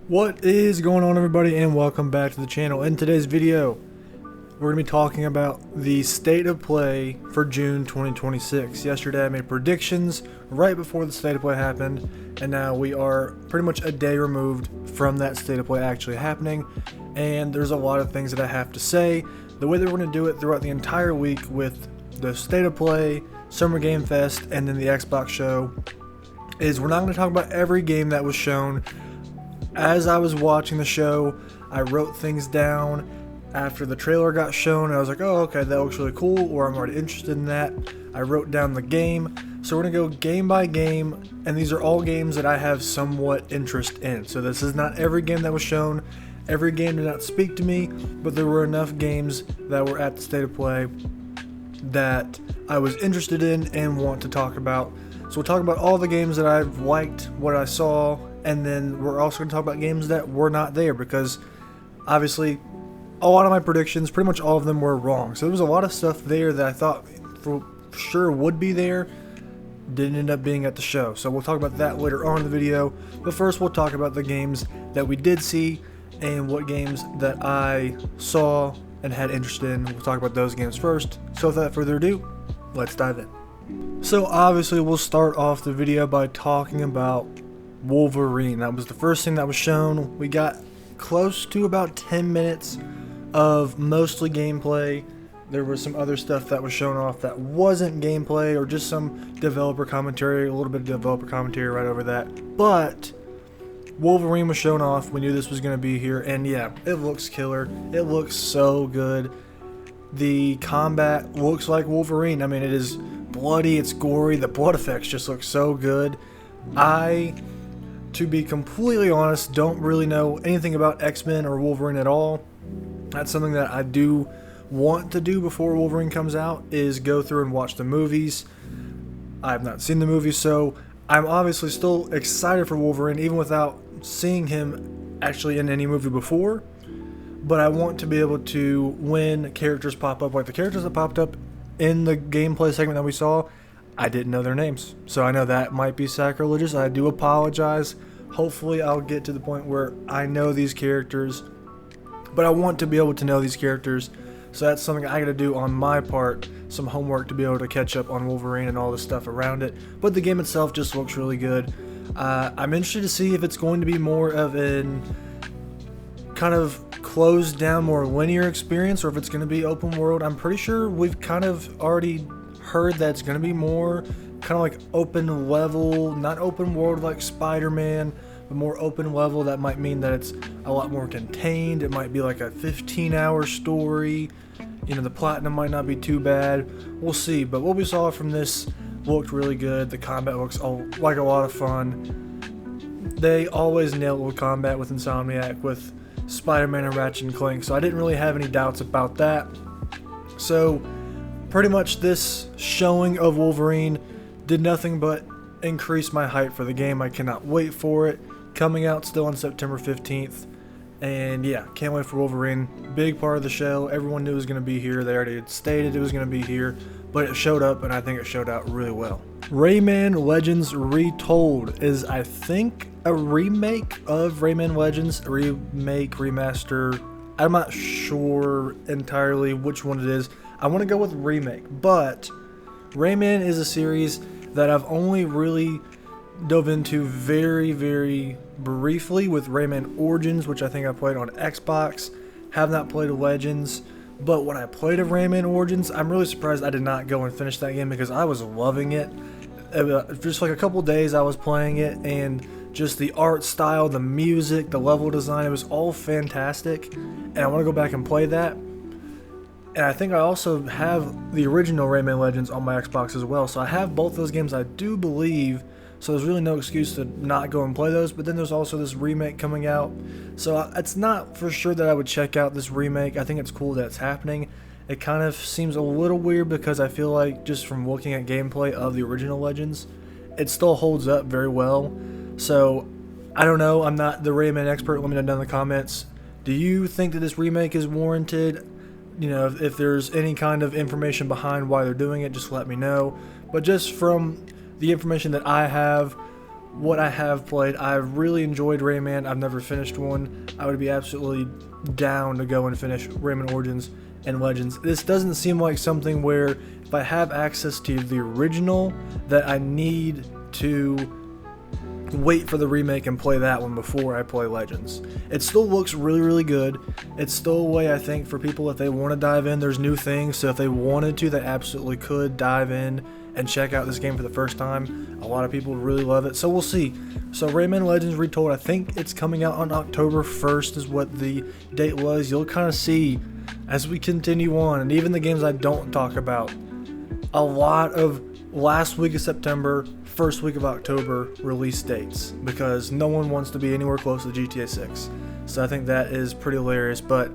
What is going on, everybody, and welcome back to the channel. In today's video, we're going to be talking about the state of play for June 2026. Yesterday I made predictions right before the state of play happened, and now we are pretty much a day removed from that state of play actually happening, and there's a lot of things that I have to say. The way that we're going to do it throughout the entire week with the state of play, Summer Game Fest, and then the Xbox show is we're not going to talk about every game that was shown. As I was watching the show, I wrote things down after the trailer got shown, and I was like, oh, okay, that looks really cool, or I'm already interested in that. I wrote down the game. So we're going to go game by game, and these are all games that I have somewhat interest in. So this is not every game that was shown. Every game did not speak to me, but there were enough games that were at the state of play that I was interested in and want to talk about. So we'll talk about all the games that I've liked, what I saw, and then we're also going to talk about games that were not there, because obviously a lot of my predictions, pretty much all of them, were wrong. So there was a lot of stuff there that I thought for sure would be there, didn't end up being at the show. So we'll talk about that later on in the video, but first we'll talk about the games that we did see and what games that I saw and had interest in. We'll talk about those games first. So without further ado, let's dive in. So obviously we'll start off the video by talking about Wolverine. That was the first thing that was shown. We got close to about 10 minutes of mostly gameplay. There was some other stuff that was shown off that wasn't gameplay, or just some developer commentary, a little bit of developer commentary right over that. But Wolverine was shown off. We knew this was going to be here, and yeah, it looks killer. It looks so good. The combat looks like Wolverine. I mean, it is bloody, it's gory, the blood effects just look so good. To be completely honest, don't really know anything about X-Men or Wolverine at all. That's something that I do want to do before Wolverine comes out, is go through and watch the movies. I have not seen the movies, so I'm obviously still excited for Wolverine, even without seeing him actually in any movie before. But I want to be able to, when characters pop up, like the characters that popped up in the gameplay segment that we saw, I didn't know their names. So I know that might be sacrilegious. I do apologize. Hopefully I'll get to the point where I know these characters, but I want to be able to know these characters. So that's something I got to do on my part, some homework to be able to catch up on Wolverine and all the stuff around it. But the game itself just looks really good. I'm interested to see if it's going to be more of an kind of closed down, more linear experience, or if it's going to be open world. I'm pretty sure we've kind of already heard that it's going to be more kind of like open level, not open world like Spider-Man, but more open level. That might mean that it's a lot more contained. It might be like a 15-hour story. You know, the platinum might not be too bad. We'll see. But what we saw from this looked really good. The combat looks like a lot of fun. They always nail it with combat with Insomniac, with Spider-Man and Ratchet and Clank, so I didn't really have any doubts about that. So pretty much this showing of Wolverine did nothing but increase my hype for the game. I cannot wait for it. Coming out still on September 15th. And yeah, can't wait for Wolverine. Big part of the show. Everyone knew it was going to be here. They already had stated it was going to be here, but it showed up, and I think it showed out really well. Rayman Legends Retold is, I think, a remake of Rayman Legends. Remake, remaster. I'm not sure entirely which one it is. I want to go with remake, but Rayman is a series that I've only really dove into very, very briefly with Rayman Origins, which I think I played on Xbox. Have not played Legends, but when I played of Rayman Origins, I'm really surprised I did not go and finish that game, because I was loving it. Just like a couple days I was playing it, and just the art style, the music, the level design, it was all fantastic, and I want to go back and play that. And I think I also have the original Rayman Legends on my Xbox as well. So I have both those games, I do believe. So there's really no excuse to not go and play those. But then there's also this remake coming out. So it's not for sure that I would check out this remake. I think it's cool that it's happening. It kind of seems a little weird, because I feel like just from looking at gameplay of the original Legends, it still holds up very well. So I don't know. I'm not the Rayman expert. Let me know down in the comments. Do you think that this remake is warranted? You know, if there's any kind of information behind why they're doing it, just let me know. But just from the information that I have, what I have played, I've really enjoyed Rayman. I've never finished one. I would be absolutely down to go and finish Rayman Origins and Legends. This doesn't seem like something where if I have access to the original that I need to wait for the remake and play that one before I play Legends. It still looks really, really good. It's still a way, I think, for people, if they want to dive in, there's new things, so if they wanted to, they absolutely could dive in and check out this game for the first time. A lot of people really love it, so we'll see. So Rayman Legends Retold, I think it's coming out on October 1st is what the date was. You'll kind of see as we continue on, and even the games I don't talk about, a lot of last week of September, first week of October release dates, because no one wants to be anywhere close to GTA 6. So I think that is pretty hilarious. But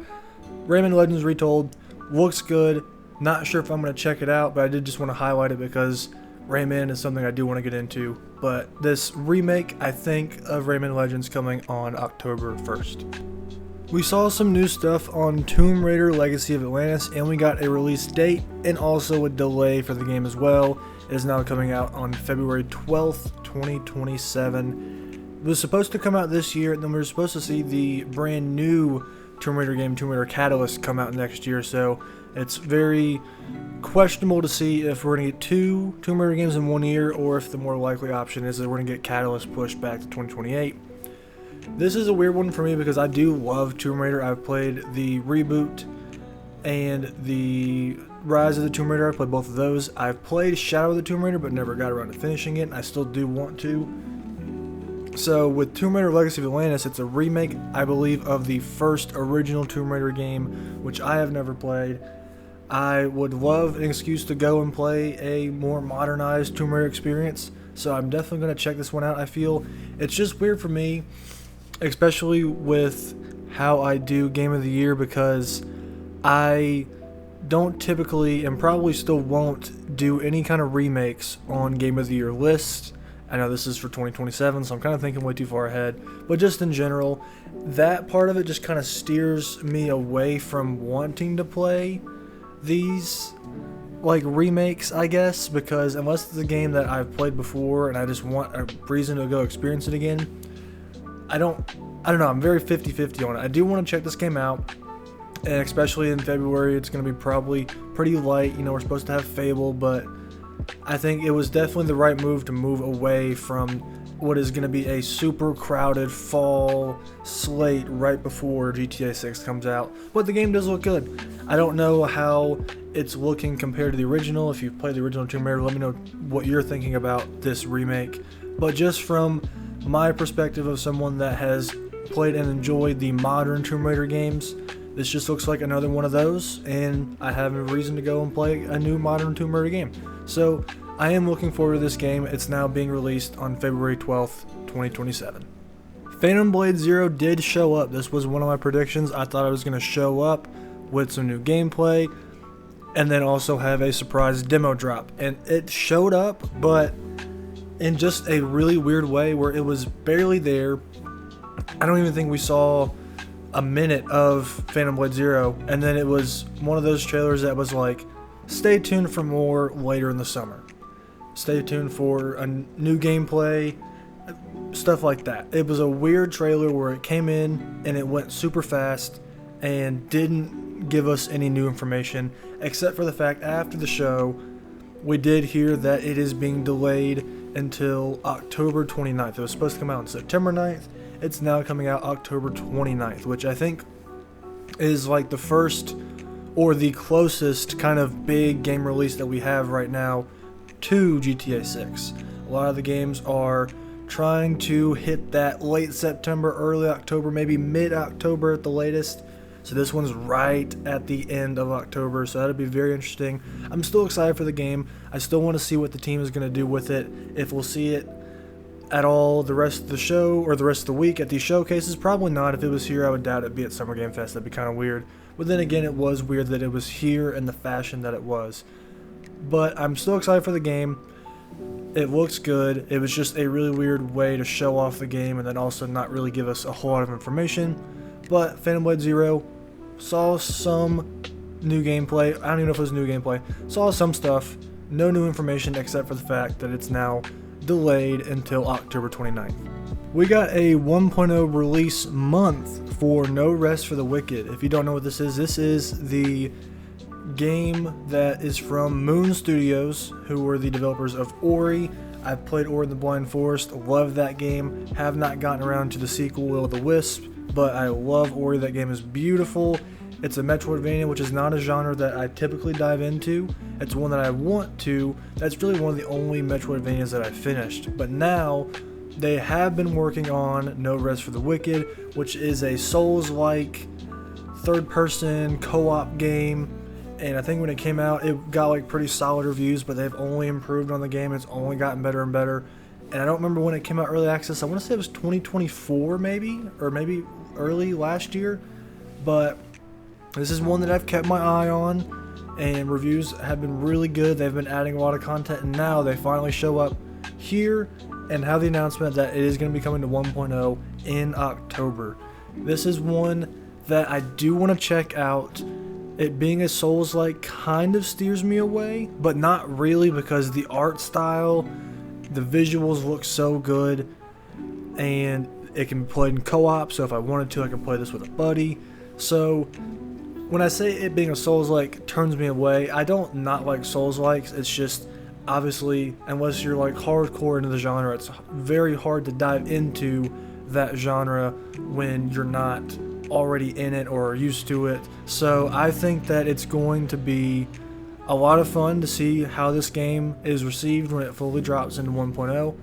Rayman Legends Retold looks good. Not sure if I'm going to check it out, but I did just want to highlight it because Rayman is something I do want to get into. But this remake, I think, of Rayman Legends coming on October 1st. We saw some new stuff on Tomb Raider Legacy of Atlantis, and we got a release date and also a delay for the game as well. It is now coming out on February 12th, 2027. It was supposed to come out this year, and then we were supposed to see the brand new Tomb Raider game, Tomb Raider Catalyst, come out next year, so it's very questionable to see if we're going to get two Tomb Raider games in 1 year, or if the more likely option is that we're going to get Catalyst pushed back to 2028. This is a weird one for me because I do love Tomb Raider. I've played the reboot and the Rise of the Tomb Raider. I've played both of those. I've played Shadow of the Tomb Raider but never got around to finishing it, and I still do want to. So with Tomb Raider Legacy of Atlantis, it's a remake, I believe, of the first original Tomb Raider game, which I have never played. I would love an excuse to go and play a more modernized Tomb Raider experience, so I'm definitely going to check this one out. I feel it's just weird for me, especially with how I do Game of the Year, because I don't typically, and probably still won't, do any kind of remakes on Game of the Year lists. I know this is for 2027, so I'm kind of thinking way too far ahead, but just in general, that part of it just kind of steers me away from wanting to play these like remakes, I guess, because unless it's a game that I've played before and I just want a reason to go experience it again, I don't know, I'm very 50-50 on it. I do want to check this game out, and especially in February, it's going to be probably pretty light. You know, we're supposed to have Fable, but I think it was definitely the right move to move away from what is going to be a super crowded fall slate right before GTA 6 comes out. But the game does look good. I don't know how it's looking compared to the original. If you've played the original Tomb Raider, let me know what you're thinking about this remake. But just from my perspective of someone that has played and enjoyed the modern Tomb Raider games, this just looks like another one of those, and I have a reason to go and play a new modern Tomb Raider game. So I am looking forward to this game. It's now being released on February 12th, 2027. Phantom Blade Zero did show up. This was one of my predictions. I thought it was going to show up with some new gameplay and then also have a surprise demo drop. And it showed up, but in just a really weird way where it was barely there. I don't even think we saw a minute of Phantom Blade Zero, and then it was one of those trailers that was like, stay tuned for more later in the summer. Stay tuned for a new gameplay, stuff like that. It was a weird trailer where it came in and it went super fast and didn't give us any new information, except for the fact after the show, we did hear that it is being delayed until October 29th. It was supposed to come out on September 9th. It's now coming out October 29th, which I think is like the first or the closest kind of big game release that we have right now to GTA 6. A lot of the games are trying to hit that late September, early October, maybe mid-October at the latest. So this one's right at the end of October, so that'll be very interesting. I'm still excited for the game. I still want to see what the team is going to do with it. If we'll see it at all the rest of the show or the rest of the week at these showcases, probably not. If it was here, I would doubt it'd be at Summer Game Fest. That'd be kind of weird. But then again, it was weird that it was here in the fashion that it was. But I'm still excited for the game. It looks good. It was just a really weird way to show off the game and then also not really give us a whole lot of information. But Phantom Blade Zero, saw some new gameplay. I don't even know if it was new gameplay. Saw some stuff. No new information except for the fact that it's now delayed until October 29th. We got a 1.0 release month for No Rest for the Wicked. If you don't know what this is the game that is from Moon Studios, who were the developers of Ori. I've played Ori and the Blind Forest, love that game. Have not gotten around to the sequel, Will o' the Wisp, but I love Ori. That game is beautiful. It's a Metroidvania, which is not a genre that I typically dive into. It's one that I want to. That's really one of the only Metroidvanias that I finished. But now, they have been working on No Rest for the Wicked, which is a Souls-like, third-person co-op game. And I think when it came out, it got like pretty solid reviews, but they've only improved on the game. It's only gotten better and better. And I don't remember when it came out early access. I want to say it was 2024 maybe, or maybe early last year. But this is one that I've kept my eye on, and reviews have been really good. They've been adding a lot of content, and now they finally show up here and have the announcement that it is going to be coming to 1.0 in October. This is one that I do want to check out. It being a Souls-like kind of steers me away, but not really, because the art style, the visuals look so good, and it can be played in co-op, so if I wanted to, I can play this with a buddy. So when I say it being a Souls-like turns me away, I don't not like Souls-likes. It's just, obviously, unless you're like hardcore into the genre, it's very hard to dive into that genre when you're not already in it or used to it. So I think that it's going to be a lot of fun to see how this game is received when it fully drops into 1.0,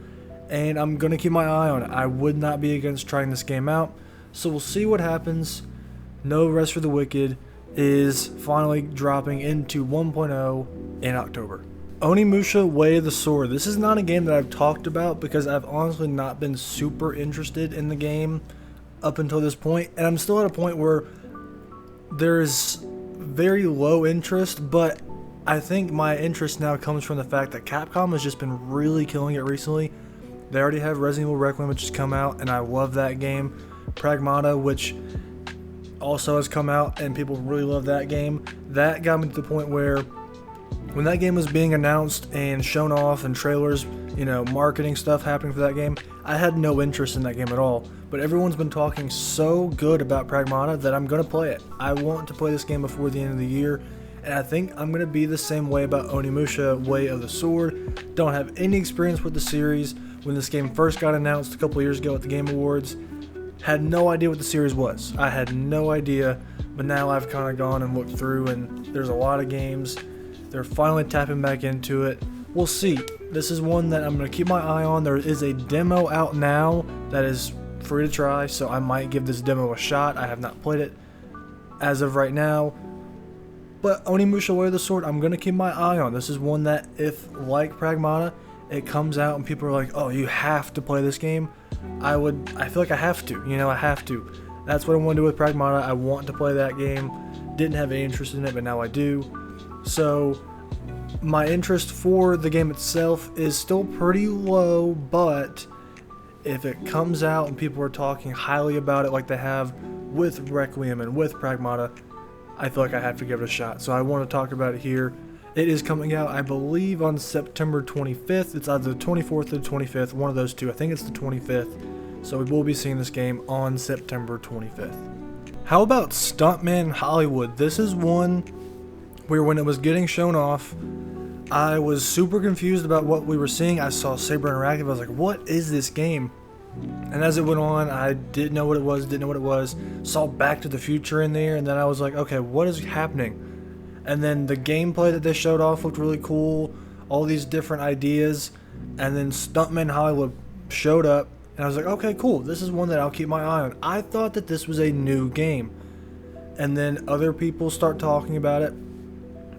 and I'm going to keep my eye on it. I would not be against trying this game out, so we'll see what happens. No Rest for the Wicked is finally dropping into 1.0 in October. Onimusha Way of the Sword. This is not a game that I've talked about because I've honestly not been super interested in the game up until this point, and I'm still at a point where there's very low interest, but I think my interest now comes from the fact that Capcom has just been really killing it recently. They already have Resident Evil Requiem, which has come out, and I love that game. Pragmata, which also has come out, and people really love that game. That got me to the point where when that game was being announced and shown off and trailers, marketing stuff happening for that game, I had no interest in that game at all. But everyone's been talking so good about Pragmata that I'm going to play it. I want to play this game before the end of the year, and I think I'm going to be the same way about Onimusha Way of the Sword. Don't have any experience with the series. When this game first got announced a couple years ago at the Game Awards, had no idea what the series was. I had no idea, but now I've kind of gone and looked through, and there's a lot of games. They're finally tapping back into it. We'll see. This is one that I'm going to keep my eye on. There is a demo out now that is free to try, so I might give this demo a shot. I have not played it as of right now. But Onimusha Way of the Sword, I'm going to keep my eye on. This is one that, if like Pragmata, it comes out and people are like, oh, you have to play this game, I feel like I have to. I have to. That's what I want to do with Pragmata. I want to play that game. Didn't have any interest in it, but now I do. So my interest for the game itself is still pretty low, but if it comes out and people are talking highly about it like they have with Requiem and with Pragmata, I feel like I have to give it a shot. So I want to talk about it here. It is coming out, I believe, on September 25th. It's either the 24th or the 25th, one of those two. I think it's the 25th. So we will be seeing this game on September 25th. How about Stuntman Hollywood? This is one where when it was getting shown off, I was super confused about what we were seeing. I saw Saber Interactive. I was like, what is this game? And as it went on, I didn't know what it was. Saw Back to the Future in there, and then I was like, okay, what is happening? And then the gameplay that they showed off looked really cool. All these different ideas. And then Stuntman Hollywood showed up, and I was like, okay, cool. This is one that I'll keep my eye on. I thought that this was a new game. And then other people start talking about it.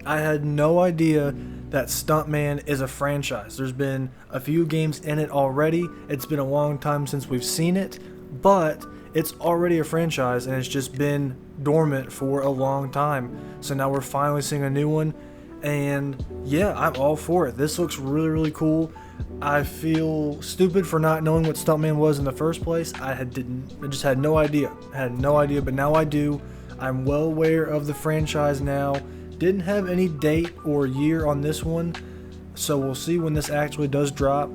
I had no idea that Stuntman is a franchise. There's been a few games in it already. It's been a long time since we've seen it, but it's already a franchise and it's just been dormant for a long time. So now we're finally seeing a new one, and yeah, I'm all for it. This looks really, really cool. I feel stupid for not knowing what Stuntman was in the first place. I just had no idea. But now I do. I'm well aware of the franchise now. Didn't have any date or year on this one, so we'll see when this actually does drop.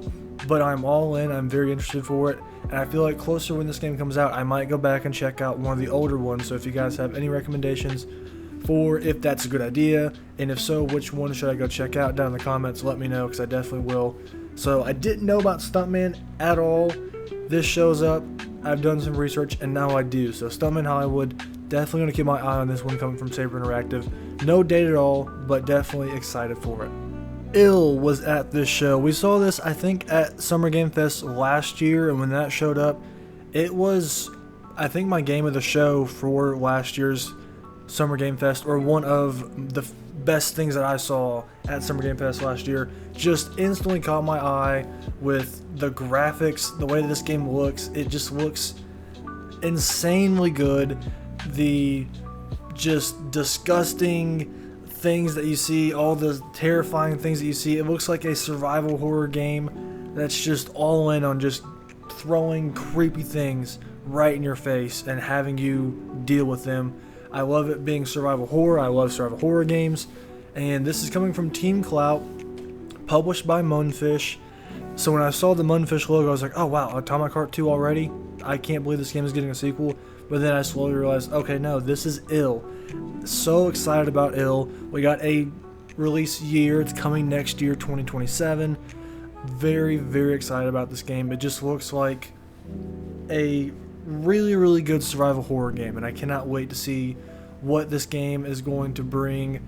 but I'm all in. I'm very interested for it, and I feel like closer when this game comes out, I might go back and check out one of the older ones. So if you guys have any recommendations for if that's a good idea, and if so, which one should I go check out, down in the comments, let me know, because I definitely will. So I didn't know about Stuntman at all. This shows up, I've done some research, and now I do. So Stuntman Hollywood, definitely going to keep my eye on this one coming from Saber Interactive. No date at all, but definitely excited for it. Ill was at this show. We saw this, I think, at Summer Game Fest last year, and when that showed up, it was, I think, my game of the show for last year's Summer Game Fest, or one of the best things that I saw at Summer Game Fest last year. Just instantly caught my eye with the graphics, the way that this game looks. It just looks insanely good. The just disgusting things that you see, all the terrifying things that you see. It looks like a survival horror game that's just all in on just throwing creepy things right in your face and having you deal with them. I love it being survival horror. I love survival horror games. And this is coming from Team Clout, published by Mundfish. So when I saw the Mundfish logo, I was like, oh wow, Atomic Heart 2 already? I can't believe this game is getting a sequel. But then I slowly realized, okay, no, this is Ill. So excited about Ill. We got a release year. It's coming next year, 2027. Very, very excited about this game. It just looks like a really, really good survival horror game, and I cannot wait to see what this game is going to bring.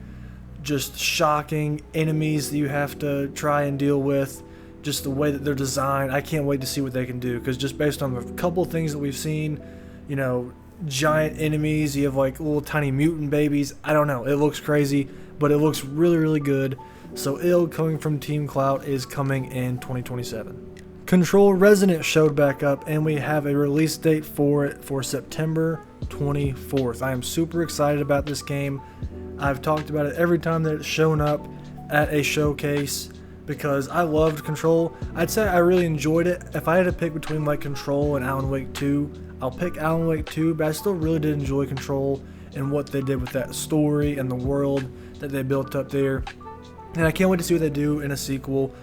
Just shocking enemies that you have to try and deal with, just the way that they're designed. I can't wait to see what they can do, because just based on a couple of things that we've seen, you know, giant enemies, you have like little tiny mutant babies, I don't know, it looks crazy, but it looks really, really good. So Ill, coming from Team Clout, is coming in 2027. Control Resonant showed back up, and we have a release date for it for September 24th. I am super excited about this game. I've talked about it every time that it's shown up at a showcase, because I loved Control. I'd say I really enjoyed it. If I had to pick between like Control and Alan Wake 2, I'll pick Alan Wake 2, but I still really did enjoy Control and what they did with that story and the world that they built up there. And I can't wait to see what they do in a sequel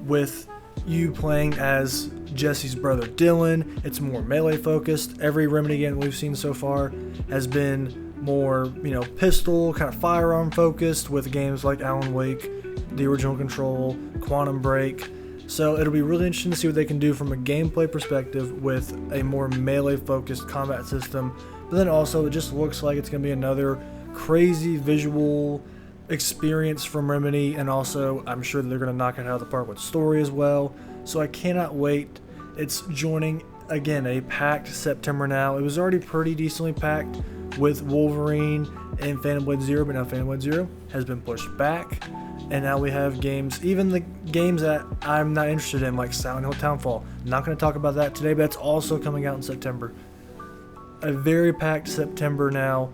with you playing as Jesse's brother Dylan. It's more melee focused. Every Remedy game we've seen so far has been more, you know, pistol, kind of firearm focused, with games like Alan Wake, the original Control, Quantum Break. So it'll be really interesting to see what they can do from a gameplay perspective with a more melee focused combat system. But then also it just looks like it's going to be another crazy visual experience from Remedy, and also I'm sure that they're going to knock it out of the park with story as well. So I cannot wait. It's joining, again, a packed September now. It was already pretty decently packed with Wolverine and Phantom Blade Zero, but now Phantom Blade Zero has been pushed back, and now we have games, even the games that I'm not interested in, like Silent Hill Townfall. I'm not going to talk about that today, but that's also coming out in September. A very packed September now.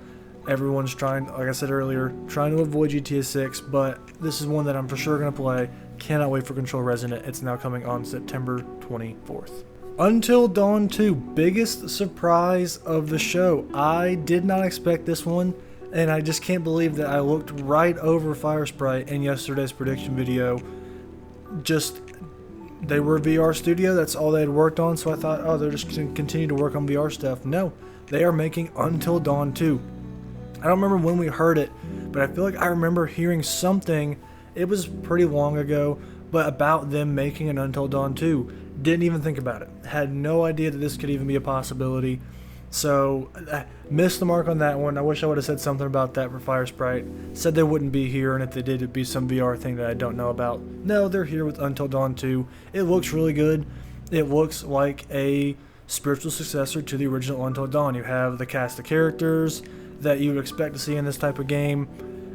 Everyone's trying, like I said earlier, trying to avoid GTA 6, but this is one that I'm for sure going to play. Cannot wait for Control Resonant. It's now coming on September 24th. Until Dawn 2, biggest surprise of the show. I did not expect this one, and I just can't believe that I looked right over Firesprite in yesterday's prediction video. Just, they were VR studio, that's all they had worked on, so I thought, oh, they're just going to continue to work on VR stuff. No, they are making Until Dawn 2. I don't remember when we heard it, but I feel like I remember hearing something, it was pretty long ago, but about them making an Until Dawn 2. Didn't even think about it. Had no idea that this could even be a possibility. So, I missed the mark on that one. I wish I would have said something about that for Firesprite. Said they wouldn't be here, and if they did, it'd be some VR thing that I don't know about. No, they're here with Until Dawn 2. It looks really good. It looks like a spiritual successor to the original Until Dawn. You have the cast of characters that you would expect to see in this type of game,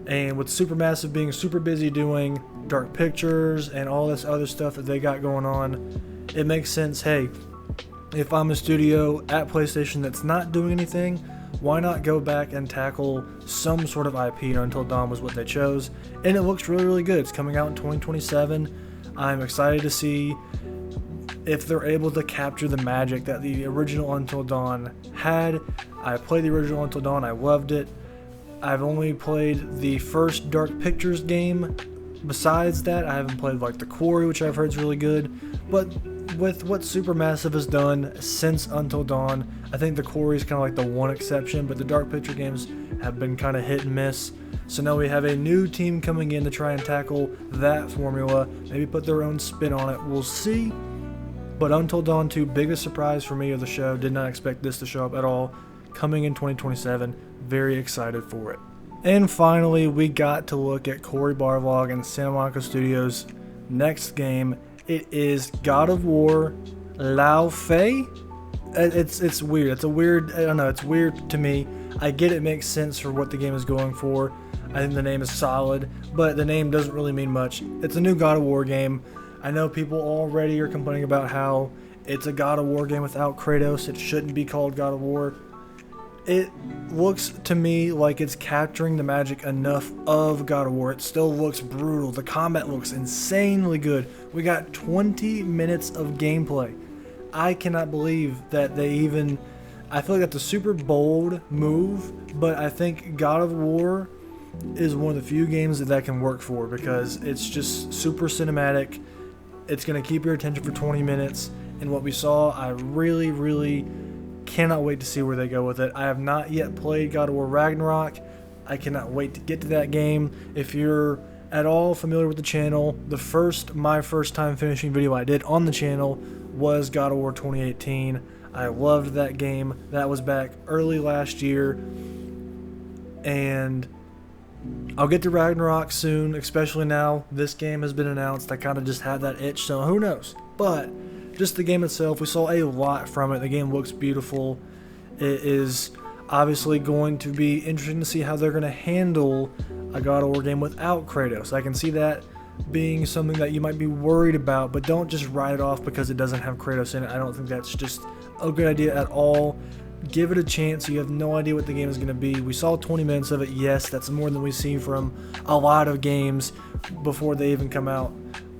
and with Supermassive being super busy doing Dark Pictures and all this other stuff that they got going on, it makes sense. Hey, if I'm a studio at PlayStation that's not doing anything, why not go back and tackle some sort of IP? And Until Dawn was what they chose, and it looks really, really good. It's coming out in 2027. I'm excited to see if they're able to capture the magic that the original Until Dawn had. I played the original Until Dawn, I loved it. I've only played the first Dark Pictures game. Besides that, I haven't played like The Quarry, which I've heard is really good. But with what Supermassive has done since Until Dawn, I think the Quarry is kind of like the one exception, but the Dark Picture games have been kind of hit and miss. So now we have a new team coming in to try and tackle that formula, maybe put their own spin on it. We'll see. But Until Dawn 2, biggest surprise for me of the show. Did not expect this to show up at all. Coming in 2027, very excited for it. And finally, we got to look at Cory Barlog and Santa Monica Studios' next game. It is God of War Lao Fei. It's weird. It's weird to me. I get it makes sense for what the game is going for. I think the name is solid, but the name doesn't really mean much. It's a new God of War game. I know people already are complaining about how it's a God of War game without Kratos. It shouldn't be called God of War. It looks to me like it's capturing the magic enough of God of War. It still looks brutal. The combat looks insanely good. We got 20 minutes of gameplay. I cannot believe that they even... I feel like that's a super bold move, but I think God of War is one of the few games that can work for, because it's just super cinematic. It's going to keep your attention for 20 minutes, and what we saw, I really cannot wait to see where they go with it. I have not yet played God of War Ragnarok. I cannot wait to get to that game. If you're at all familiar with the channel, my first time finishing video I did on the channel was God of War 2018. I loved that game. That was back early last year, and I'll get to Ragnarok soon, especially now this game has been announced. I kind of just had that itch, so who knows. But just the game itself, we saw a lot from it. The game looks beautiful. It is obviously going to be interesting to see how they're going to handle a God of War game without Kratos. I can see that being something that you might be worried about, but don't just write it off because it doesn't have Kratos in it. I don't think that's just a good idea at all. Give it a chance. You have no idea what the game is going to be. We saw 20 minutes of it. Yes, that's more than we see from a lot of games before they even come out.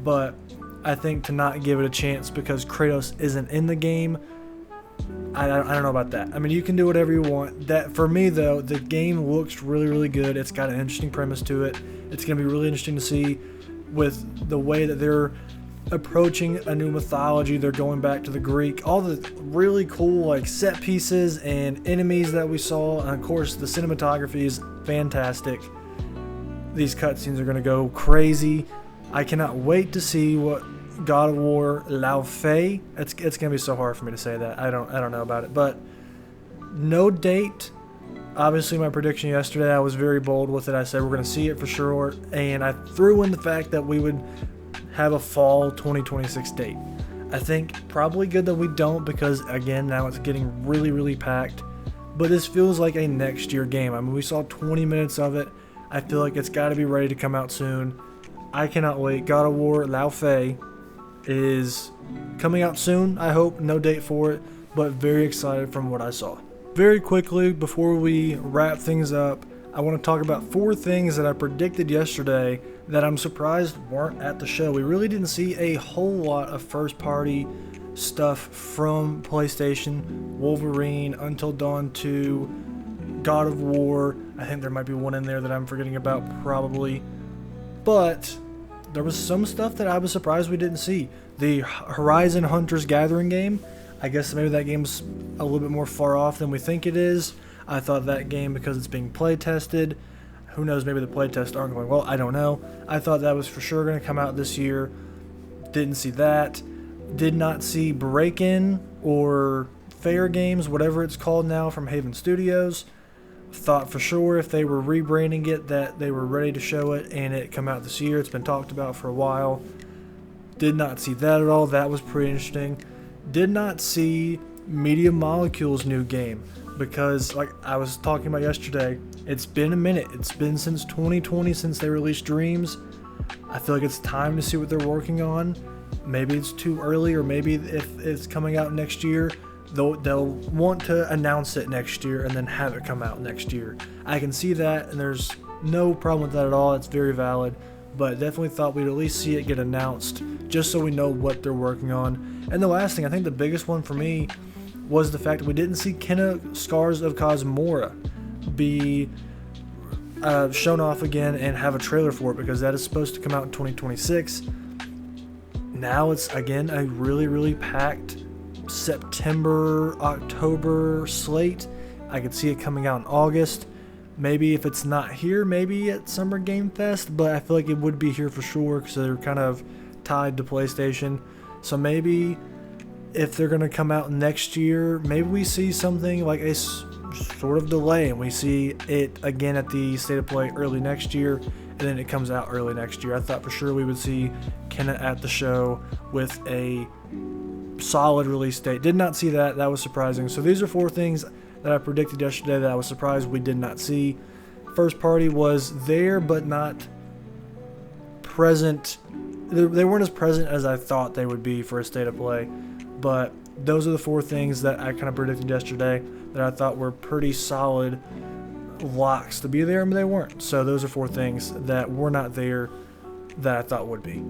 But I think to not give it a chance because Kratos isn't in the game, I don't know about that. I mean, you can do whatever you want. That for me, though, the game looks really good. It's got an interesting premise to it. It's going to be really interesting to see with the way that they're approaching a new mythology. They're going back to the Greek, all the really cool like set pieces and enemies that we saw, and of course the cinematography is fantastic. These cutscenes are going to go crazy. I cannot wait to see what God of War Lao Fei. It's going to be so hard for me to say that. I don't know about it, but no date. Obviously, my prediction yesterday, I was very bold with it. I said we're going to see it for sure, and I threw in the fact that we would have a fall 2026 date. I think probably good that we don't, because again, now it's getting really packed. But this feels like a next year game. I mean, we saw 20 minutes of it. I feel like it's got to be ready to come out soon. I cannot wait. God of War Lao Fei is coming out soon, I hope. No date for it, but very excited from what I saw. Very quickly, before we wrap things up, I want to talk about 4 things that I predicted yesterday that I'm surprised weren't at the show. We really didn't see a whole lot of first-party stuff from PlayStation. Wolverine, Until Dawn 2, God of War. I think there might be one in there that I'm forgetting about, probably. But there was some stuff that I was surprised we didn't see. The Horizon Hunters Gathering game, I guess maybe that game's a little bit more far off than we think it is. I thought that game, because it's being play tested, who knows, maybe the play tests aren't going well, I don't know. I thought that was for sure going to come out this year. Didn't see that. Did not see Break-In or Fair Games, whatever it's called now, from Haven Studios. Thought for sure if they were rebranding it that they were ready to show it and it come out this year. It's been talked about for a while. Did not see that at all. That was pretty interesting. Did not see Media Molecule's new game, because like I was talking about yesterday, it's been a minute. It's been since 2020 since they released Dreams. I feel like it's time to see what they're working on. Maybe it's too early, or maybe if it's coming out next year, they'll want to announce it next year and then have it come out next year. I can see that, and there's no problem with that at all. It's very valid, but definitely thought we'd at least see it get announced just so we know what they're working on. And the last thing, I think the biggest one for me, was the fact that we didn't see Kena Scars of Cosmora be shown off again and have a trailer for it, because that is supposed to come out in 2026. now it's again a really packed September, October slate. I could see it coming out in August. Maybe if it's not here, maybe at Summer Game Fest, but I feel like it would be here for sure because they're kind of tied to PlayStation. So maybe if they're going to come out next year, maybe we see something like a sort of delay and we see it again at the State of Play early next year, and then it comes out early next year. I thought for sure we would see Kena at the show with a solid release date. Did not see that. That was surprising. So these are 4 things that I predicted yesterday that I was surprised we did not see. First party was there but not present. They weren't as present as I thought they would be for a State of Play, but those are the 4 things that I kind of predicted yesterday that I thought were pretty solid locks to be there, but they weren't. So those are 4 things that were not there that I thought would be.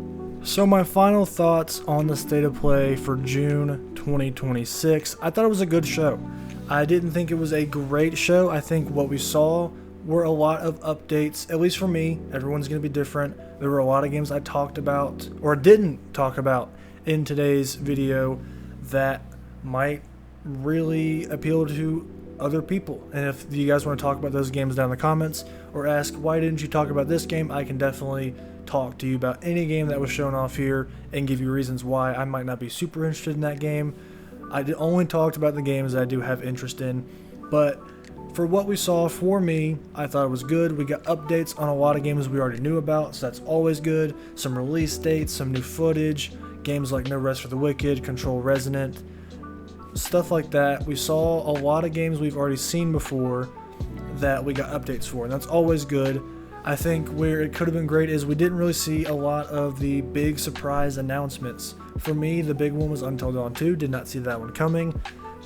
So my final thoughts on the State of Play for June 2026. I thought it was a good show. I didn't think it was a great show. I think what we saw were a lot of updates, at least for me. Everyone's going to be different. There were a lot of games I talked about or didn't talk about in today's video that might really appeal to other people. And if you guys want to talk about those games down in the comments or ask why didn't you talk about this game, I can definitely talk to you about any game that was shown off here and give you reasons why I might not be super interested in that game. I only talked about the games that I do have interest in, but for what we saw, for me, I thought it was good. We got updates on a lot of games we already knew about, so that's always good. Some release dates, some new footage, games like No Rest for the Wicked, Control Resonant, stuff like that. We saw a lot of games we've already seen before that we got updates for, and that's always good. I think where it could have been great is we didn't really see a lot of the big surprise announcements. For me, the big one was Until Dawn 2, did not see that one coming,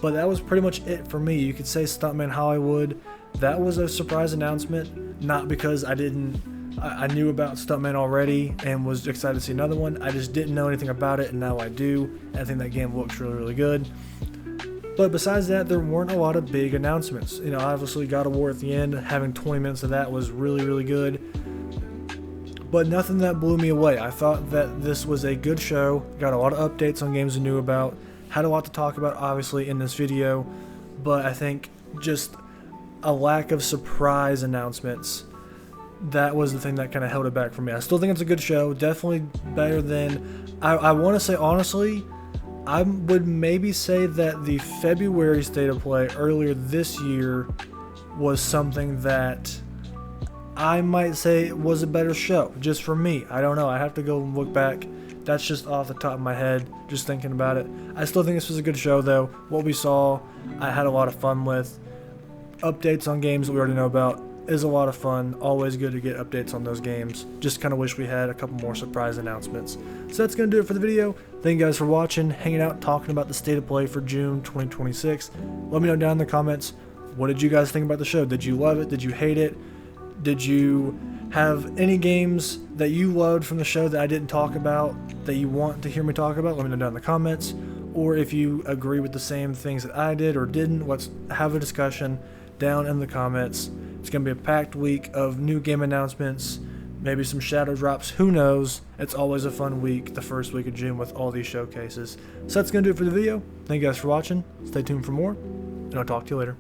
but that was pretty much it for me. You could say Stuntman Hollywood, that was a surprise announcement, not because I knew about Stuntman already and was excited to see another one. I just didn't know anything about it, and now I do. I think that game looks really good. But besides that, there weren't a lot of big announcements. You know, obviously God of War at the end, having 20 minutes of that was really good. But nothing that blew me away. I thought that this was a good show. Got a lot of updates on games I knew about. Had a lot to talk about, obviously, in this video. But I think just a lack of surprise announcements, that was the thing that kind of held it back for me. I still think it's a good show. Definitely better than... I want to say, honestly, I would maybe say that the February State of Play earlier this year was something that I might say was a better show, just for me. I don't know. I have to go and look back. That's just off the top of my head, just thinking about it. I still think this was a good show, though. What we saw, I had a lot of fun with. Updates on games that we already know about is a lot of fun. Always good to get updates on those games. Just kind of wish we had a couple more surprise announcements. So that's going to do it for the video. Thank you guys for watching, hanging out, talking about the State of Play for June 2026. Let me know down in the comments, what did you guys think about the show? Did you love it? Did you hate it? Did you have any games that you loved from the show that I didn't talk about that you want to hear me talk about? Let me know down in the comments. Or if you agree with the same things that I did or didn't, let's have a discussion down in the comments. It's going to be a packed week of new game announcements, maybe some shadow drops, who knows. It's always a fun week, the first week of June, with all these showcases. So that's going to do it for the video. Thank you guys for watching. Stay tuned for more, and I'll talk to you later.